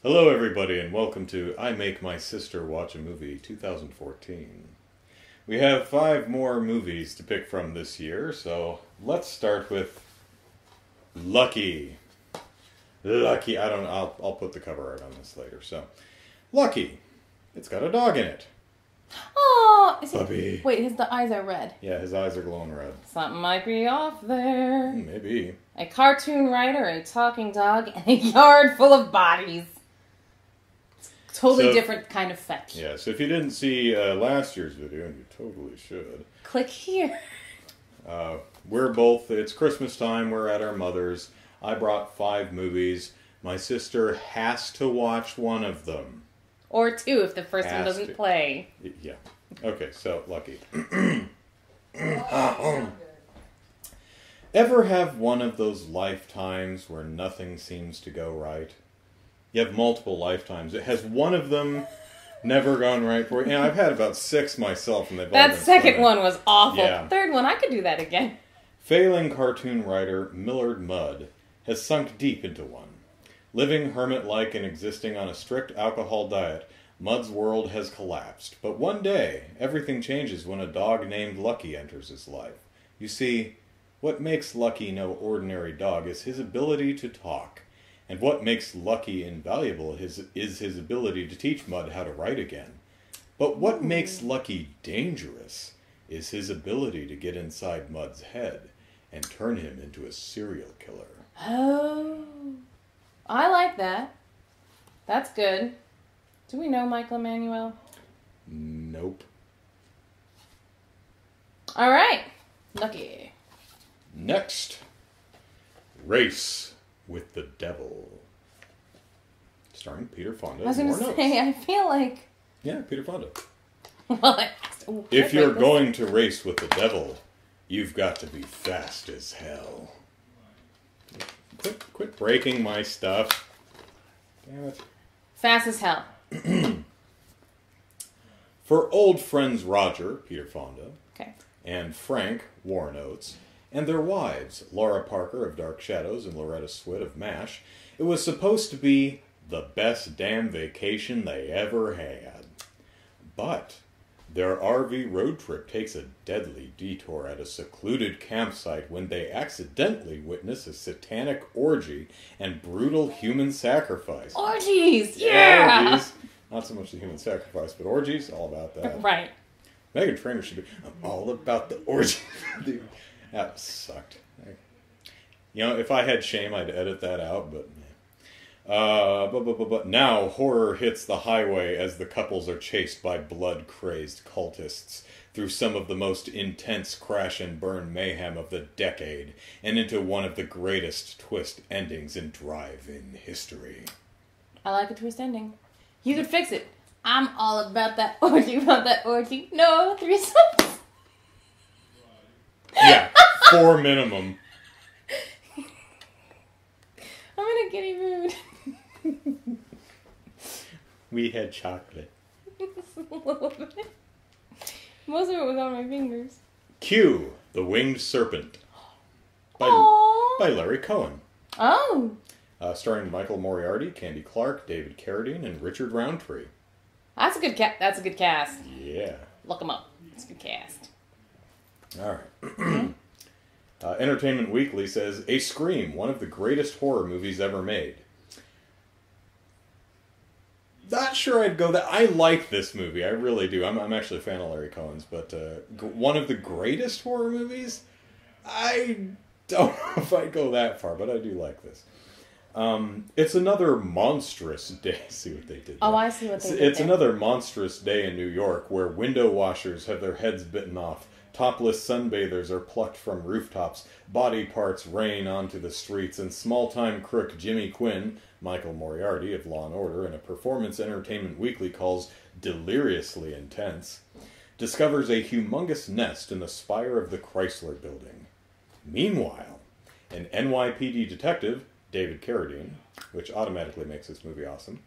Hello, everybody, and welcome to I Make My Sister Watch a Movie 2014. We have 5 more movies to pick from this year, so let's start with Lucky. Lucky, I'll put the cover art on this later. So, Lucky. It's got a dog in it. Oh, Puppy. Wait, the eyes are red. Yeah, his eyes are glowing red. Something might be off there. Maybe. A cartoon writer, a talking dog, and a yard full of bodies. Totally different kind of fetch. Yeah, so if you didn't see last year's video, and you totally should. Click here. It's Christmas time, we're at our mother's. I brought 5 movies. My sister has to watch one of them. Or 2 if the first one doesn't play. Yeah. Okay, so, Lucky. Ever have one of those lifetimes where nothing seems to go right? You have multiple lifetimes. Has one of them never gone right for you? I've had about 6 myself, and they've all been That second funny. one was awful. Yeah. Third one, I could do that again. Failing cartoon writer Millard Mudd has sunk deep into one. Living hermit-like and existing on a strict alcohol diet, Mudd's world has collapsed. But one day, everything changes when a dog named Lucky enters his life. You see, what makes Lucky no ordinary dog is his ability to talk. And what makes Lucky invaluable is his ability to teach Mudd how to write again. But what makes Lucky dangerous is his ability to get inside Mudd's head and turn him into a serial killer. Oh, I like that. That's good. Do we know Michael Emanuel? Nope. All right. Lucky. Next, Race with the Devil. Starring Peter Fonda. I was going to say, I feel like... Yeah, Peter Fonda. Well, If you're going to race with the devil, you've got to be fast as hell. Quit breaking my stuff. Damn it. Fast as hell. For old friends Roger, Peter Fonda, Okay. and Frank, Warren Oates, and their wives, Laura Parker of Dark Shadows and Loretta Swit of MASH, it was supposed to be the best damn vacation they ever had. But their RV road trip takes a deadly detour at a secluded campsite when they accidentally witness a satanic orgy and brutal human sacrifice. Orgies! Yeah! Orgies. Not so much the human sacrifice, but orgies, all about that. Right. Meghan Trainor should be, I'm all about the orgy. That sucked. You know, if I had shame, I'd edit that out, but... But now horror hits the highway as the couples are chased by blood-crazed cultists through some of the most intense crash and burn mayhem of the decade and into one of the greatest twist endings in drive-in history. I like a twist ending. You could fix it. I'm all about that orgy. No threesomes. Yeah, 4 minimum. I'm in a giddy mood. We had chocolate. A little bit. Most of it was on my fingers. Q, the Winged Serpent. By Larry Cohen. Oh. Starring Michael Moriarty, Candy Clark, David Carradine, and Richard Roundtree. That's a good cast. Yeah. Look them up. It's a good cast. All right. Entertainment Weekly says, A Scream, one of the greatest horror movies ever made. Not sure I'd go that. I like this movie. I really do. I'm actually a fan of Larry Cohen's, but one of the greatest horror movies? I don't know if I'd go that far, but I do like this. It's another monstrous day. See what they did there. Oh, I see what they did It's there. another monstrous day in New York where window washers have their heads bitten off. Topless sunbathers are plucked from rooftops, body parts rain onto the streets, and small-time crook Jimmy Quinn, Michael Moriarty of Law & Order, in a performance Entertainment Weekly calls deliriously intense, discovers a humongous nest in the spire of the Chrysler Building. Meanwhile, an NYPD detective, David Carradine, which automatically makes this movie awesome,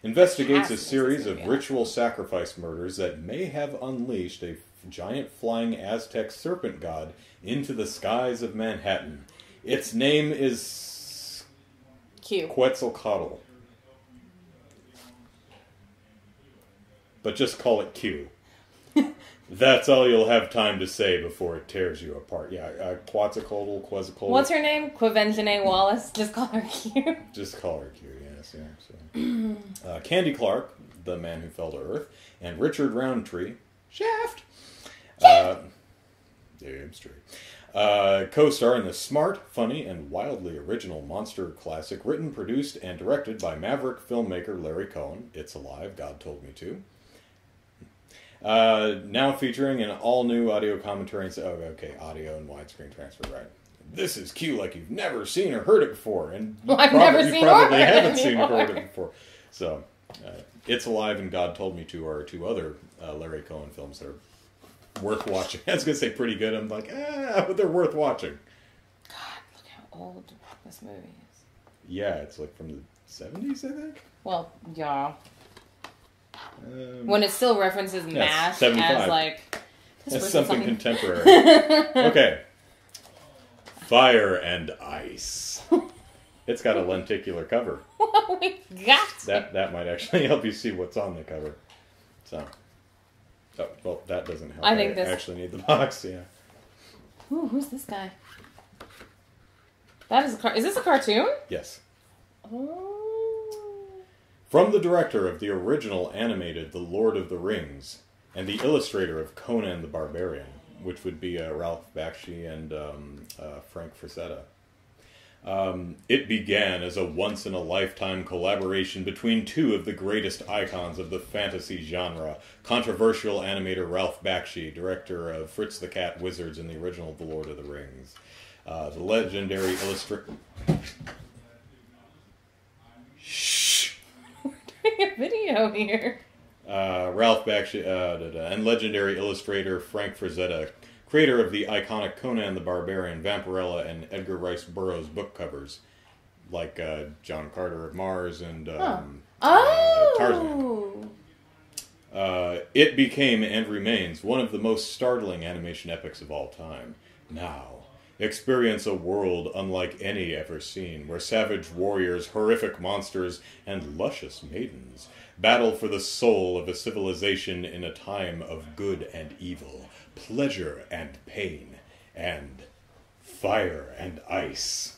investigates a series of ritual sacrifice murders that may have unleashed a giant flying Aztec serpent god into the skies of Manhattan. Its name is Q. Quetzalcoatl. but just call it Q. That's all you'll have time to say before it tears you apart. Yeah, Quetzalcoatl. What's her name? Quevenjane Wallace. Just call her Q. Just call her Q, yes. Yeah, so. Candy Clark, the man who fell to Earth, and Richard Roundtree, Shaft. Damn straight. Co-star in the smart, funny, and wildly original monster classic written, produced, and directed by maverick filmmaker Larry Cohen. It's Alive, God Told Me To. Now featuring an all-new audio commentary and... audio and widescreen transfer, right. This is Q like you've never seen or heard it before. And I've never seen or heard it haven't seen or heard it before. So, It's Alive and God Told Me To are two other Larry Cohen films that are worth watching. I was going to say pretty good. I'm like, but they're worth watching. God, look how old this movie is. Yeah, it's like from the 70s, I think? Well, yeah. When it still references MASH 75. as like... That's something contemporary. Okay. Fire and Ice. It's got a lenticular cover. Well, we got it. That might actually help you see what's on the cover. So... Oh, well, that doesn't help. I think this... actually need the box, yeah. Ooh, who's this guy? That is a Is this a cartoon? Yes. Oh. From the director of the original animated The Lord of the Rings, and the illustrator of Conan the Barbarian, which would be Ralph Bakshi and Frank Frazetta. It began as a once-in-a-lifetime collaboration between two of the greatest icons of the fantasy genre, controversial animator Ralph Bakshi, director of Fritz the Cat Wizards and the original The Lord of the Rings. The legendary illustrator... Shh! We're doing a video here. Ralph Bakshi and legendary illustrator Frank Frazetta, creator of the iconic Conan the Barbarian, Vampirella, and Edgar Rice Burroughs book covers, like John Carter of Mars and Tarzan. It became and remains one of the most startling animation epics of all time. Now, experience a world unlike any ever seen, where savage warriors, horrific monsters, and luscious maidens battle for the soul of a civilization in a time of good and evil, pleasure and pain, and fire and ice.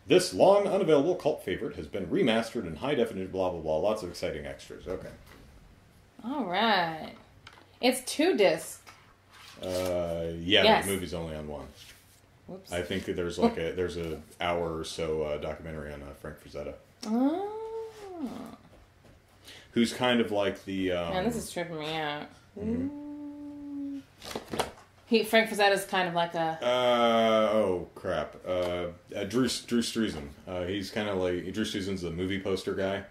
This long unavailable cult favorite has been remastered in high definition, blah blah blah, lots of exciting extras. Okay. Alright. It's 2 discs. Yes. The movie's only on 1. Whoops. I think there's like there's a hour or so documentary on Frank Frazetta. Oh. Who's kind of like the... Man, this is tripping me out. Mm-hmm. Frank Frazetta's kind of like a... oh, crap. Drew Struzan. He's kind of like... Drew Struzan's the movie poster guy.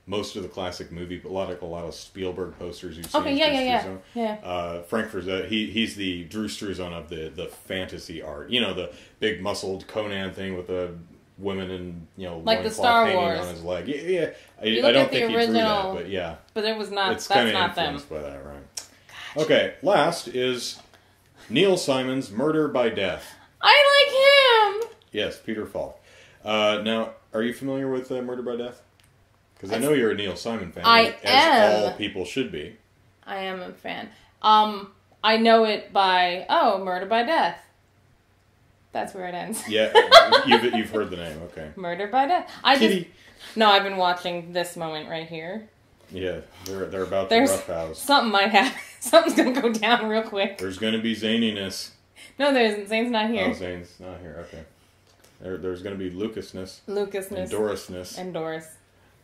Most of the classic movie... A lot of Spielberg posters you've seen. Okay, yeah. Frank Frazetta, he's the Drew Struzan of the fantasy art. You know, the big muscled Conan thing with the... women and like the Star Wars on his leg. Yeah. I don't think he drew that, but yeah. But it was not. It's that's kind of not them. influenced by that, right? Gotcha. Okay. Last is Neil Simon's Murder by Death. I like him. Yes, Peter Falk. Now, are you familiar with Murder by Death? Because I know you're a Neil Simon fan. I am. As all people should be. I am a fan. I know it by Murder by Death. That's where it ends. Yeah, you've heard the name. Okay. Murder by Death. I've been watching this moment right here. Yeah, they're about to roughhouse. Something might happen. Something's gonna go down real quick. There's gonna be zaniness. No, there isn't. Zane's not here. Oh, Zane's not here. Okay. There's gonna be Lucasness. Lucasness. And Dorisness. And Doris.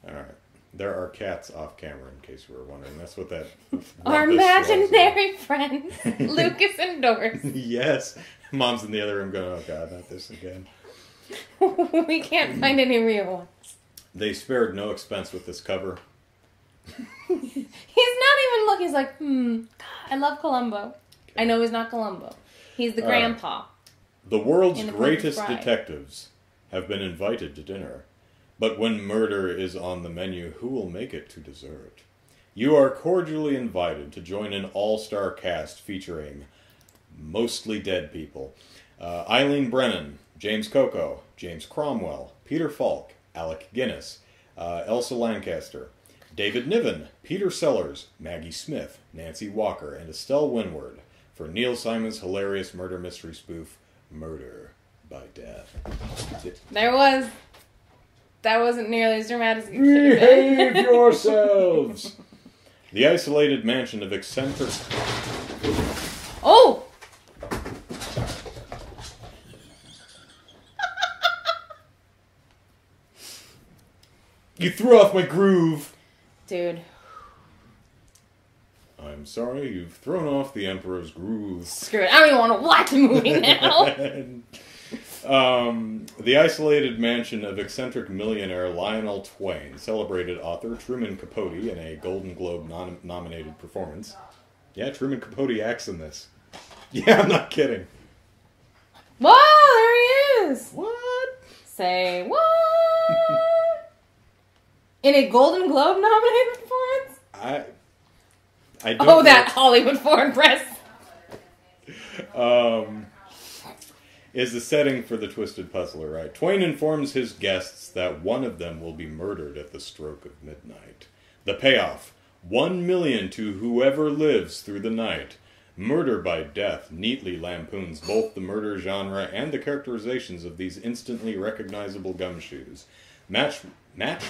All right. There are cats off camera, in case you were wondering. That's what that... Our imaginary friends, Lucas and Doris. Yes. Mom's in the other room going, oh God, not this again. We can't find any real ones. They spared no expense with this cover. He's not even looking. He's like, I love Columbo. Okay. I know he's not Columbo. He's the grandpa. The world's greatest detectives have been invited to dinner. But when murder is on the menu, who will make it to dessert? You are cordially invited to join an all-star cast featuring mostly dead people. Eileen Brennan, James Coco, James Cromwell, Peter Falk, Alec Guinness, Elsa Lancaster, David Niven, Peter Sellers, Maggie Smith, Nancy Walker, and Estelle Winward for Neil Simon's hilarious murder mystery spoof, Murder by Death. That wasn't nearly as dramatic as it should have been. Behave yourselves! The isolated mansion of eccentric... Oh! You threw off my groove! Dude. I'm sorry, you've thrown off the Emperor's groove. Screw it. I don't even want to watch a movie now. The isolated mansion of eccentric millionaire Lionel Twain celebrated author Truman Capote in a Golden Globe nominated performance. Yeah, Truman Capote acts in this. Yeah, I'm not kidding. Whoa, there he is! What? Say what? In a Golden Globe nominated performance? I don't know. That Hollywood Foreign Press. Is the setting for the twisted puzzler, right? Twain informs his guests that one of them will be murdered at the stroke of midnight. The payoff, 1 million to whoever lives through the night. Murder by Death neatly lampoons both the murder genre and the characterizations of these instantly recognizable gumshoes. Match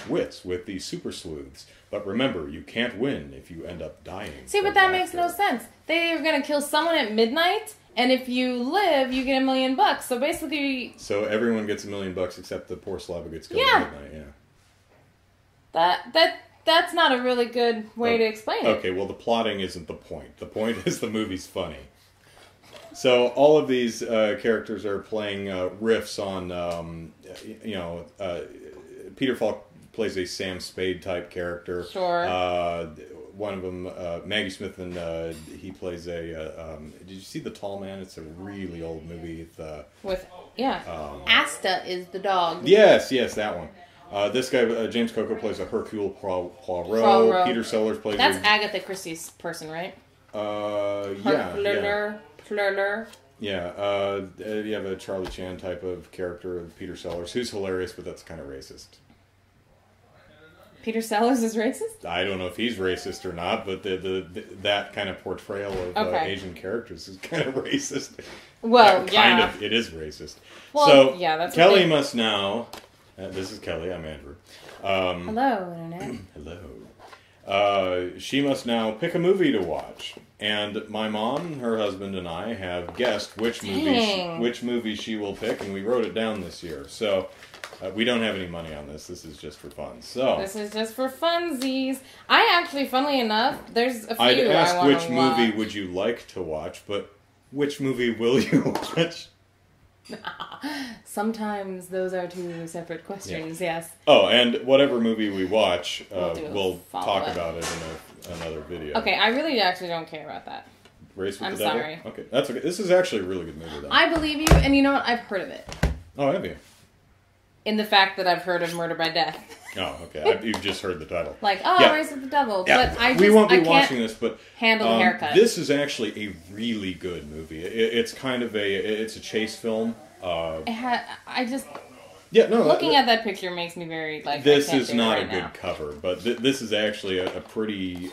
wits with the super sleuths, but remember, you can't win if you end up dying. See, but that makes no sense. They are going to kill someone at midnight, and if you live, you get $1 million. So basically... So everyone gets $1 million except the poor Slava gets killed at midnight, yeah. That's not a really good way to explain it. Okay, well, the plotting isn't the point. The point is the movie's funny. So all of these characters are playing riffs on, Peter Falk plays a Sam Spade type character. Sure. One of them, Maggie Smith, and he plays a. Did you see The Tall Man? It's a really old movie. Asta is the dog. Yes, that one. This guy, James Coco, plays a Hercule Poirot. Peter Sellers plays. That's Agatha Christie's person, right? Yeah. Plurler. Yeah. You have a Charlie Chan type of character, Peter Sellers, who's hilarious, but that's kind of racist. Peter Sellers is racist? I don't know if he's racist or not, but that kind of portrayal of Asian characters is kind of racist. Well, it is racist. Well, so, yeah, that's Kelly must now... this is Kelly, I'm Andrew. Hello, Internet. Hello. She must now pick a movie to watch. And my mom, her husband, and I have guessed which movie she will pick, and we wrote it down this year. So... we don't have any money on this. This is just for fun. This is just for funsies. I actually, funnily enough, there's a few I'd ask I want which to watch. movie would you like to watch, but which movie will you watch? Sometimes those are two separate questions, yes. Oh, and whatever movie we watch, we'll talk about it in another video. Okay, I really actually don't care about that. Race with I'm the Devil? sorry. Okay, that's okay. This is actually a really good movie, though. I believe you, and you know what? I've heard of it. Oh, have you? In the fact that I've heard of Murder by Death. Oh, okay. You've just heard the title. Race with the Devil. Yeah. But we won't be watching this, but... handle the haircut. This is actually a really good movie. It's kind of it's a chase film. Looking at that picture makes me very, this is not a good cover, but this is actually a pretty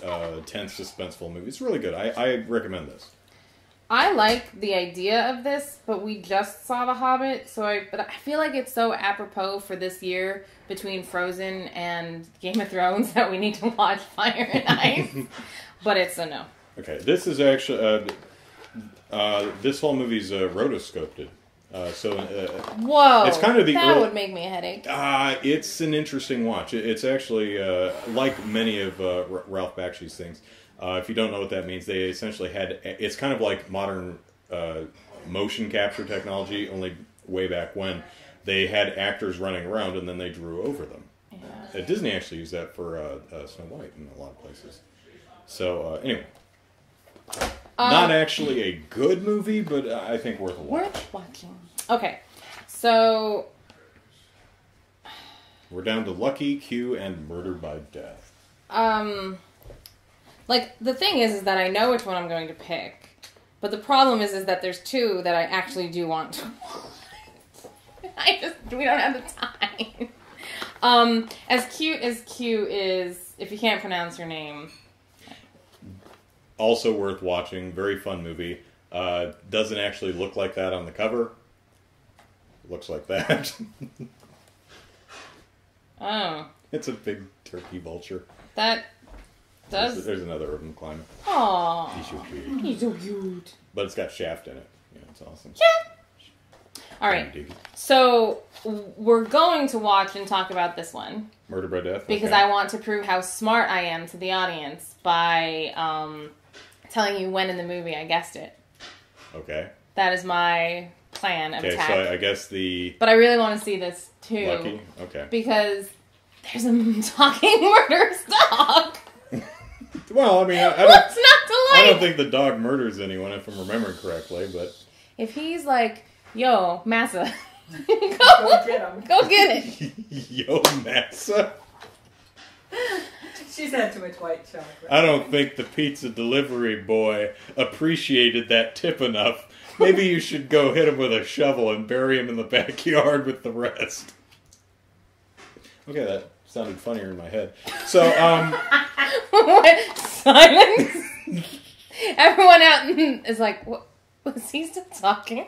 tense, suspenseful movie. It's really good. I recommend this. I like the idea of this, but we just saw The Hobbit, but I feel like it's so apropos for this year between Frozen and Game of Thrones that we need to watch Fire and Ice. But it's a no. Okay, this is actually this whole movie's rotoscoped. Whoa! It's kind of that would make me a headache. It's an interesting watch. It's actually like many of Ralph Bakshi's things. If you don't know what that means, they essentially it's kind of like modern motion capture technology, only way back when they had actors running around and then they drew over them. Yeah. Disney actually used that for Snow White in a lot of places. So, anyway. Not actually a good movie, but I think worth a watch. Worth watching. Okay, so... We're down to Lucky, Q, and Murder by Death. The thing is that I know which one I'm going to pick, but the problem is that there's two that I actually do want to watch. We don't have the As cute is, if you can't pronounce her name. Also worth watching. Very fun movie. Doesn't actually look like that on the cover. Looks like that. Oh. It's a big turkey vulture. That does... There's another urban climber. Aww. He's so cute. He's so cute. But it's got Shaft in it. Yeah, it's awesome. Yeah. Alright. So, we're going to watch and talk about this one. Murder by Death? Because okay. I want to prove how smart I am to the audience by telling you when in the movie I guessed it. Okay. That is my plan of attack. Okay, so I guess the... But I really want to see this, too. Lucky? Okay. Because there's a talking murderous dog. Well, I mean, I What's not to like? I don't think the dog murders anyone, if I'm remembering correctly, but... If he's like, yo, Massa, Go get him. go get it. Yo, Massa. She's had too much white chocolate. I don't think the pizza delivery boy appreciated that tip enough. Maybe you should go hit him with a shovel and bury him in the backyard with the rest. Okay, that sounded funnier in my head. So, What? Silence? Everyone out is like, what? Was he still talking?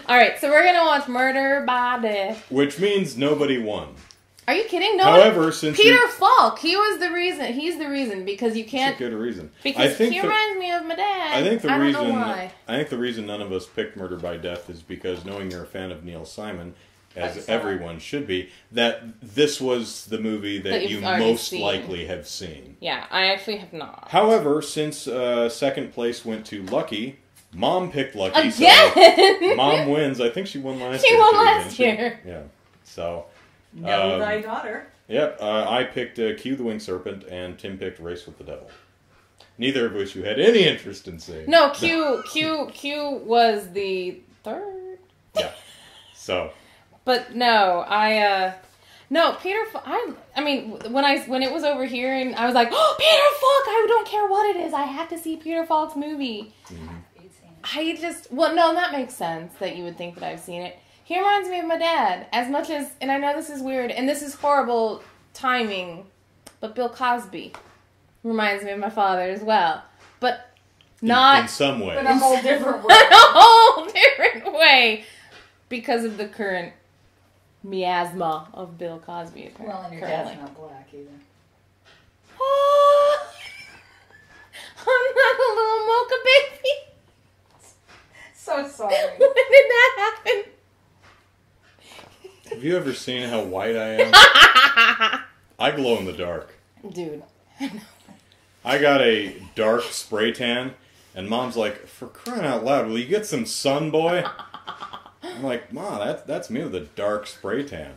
Alright, so we're gonna watch Murder by Death. which means nobody won. Are you kidding? No. However, since Peter Falk, he was the reason. He's the reason because you That's can't. a good reason. Because he reminds me of my dad. I think the don't reason know why. I think the reason none of us picked Murder by Death is because knowing you're a fan of Neil Simon, I as saw everyone should be, that this was the movie that you've you already most seen. likely have seen. Yeah, I actually have not. However, since second place went to Lucky, Mom picked Lucky. Again! So Mom wins. I think she won last She year. won too, last didn't she? year. Yeah. So. Know thy daughter. Yep, I picked Q the Winged Serpent, and Tim picked Race with the Devil. Neither of which you had any interest in seeing. No, Q was the third. Yeah. So. But no, no, Peter. I mean, when it was over here, and I was like, oh, Peter Falk! I don't care what it is. I have to see Peter Falk's movie. Mm-hmm. No, that makes sense that you would think that I've seen it. He reminds me of my dad as much as, and I know this is weird, and this is horrible timing, but Bill Cosby reminds me of my father as well, but not in some way. In a whole different in way. a whole different way because of the current miasma of Bill Cosby. Well, and your currently. dad's not black either. Oh, I'm not a little mocha baby. So sorry. When did that happen? Have you ever seen how white I am? I glow in the dark. Dude. I got a dark spray tan, and Mom's like, for crying out loud, will you get some sun, boy? I'm like, Ma, that's me with a dark spray tan.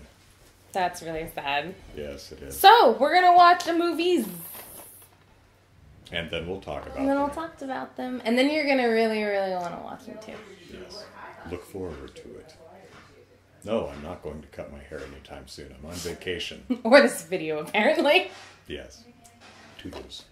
That's really sad. Yes, it is. So, we're gonna watch the movies. And then we'll talk about And then them. we'll talk about them. And then you're gonna really, really want to watch them too. Yes. Look forward to it. No, I'm not going to cut my hair anytime soon. I'm on vacation. Or this video, apparently. Yes. Toodles.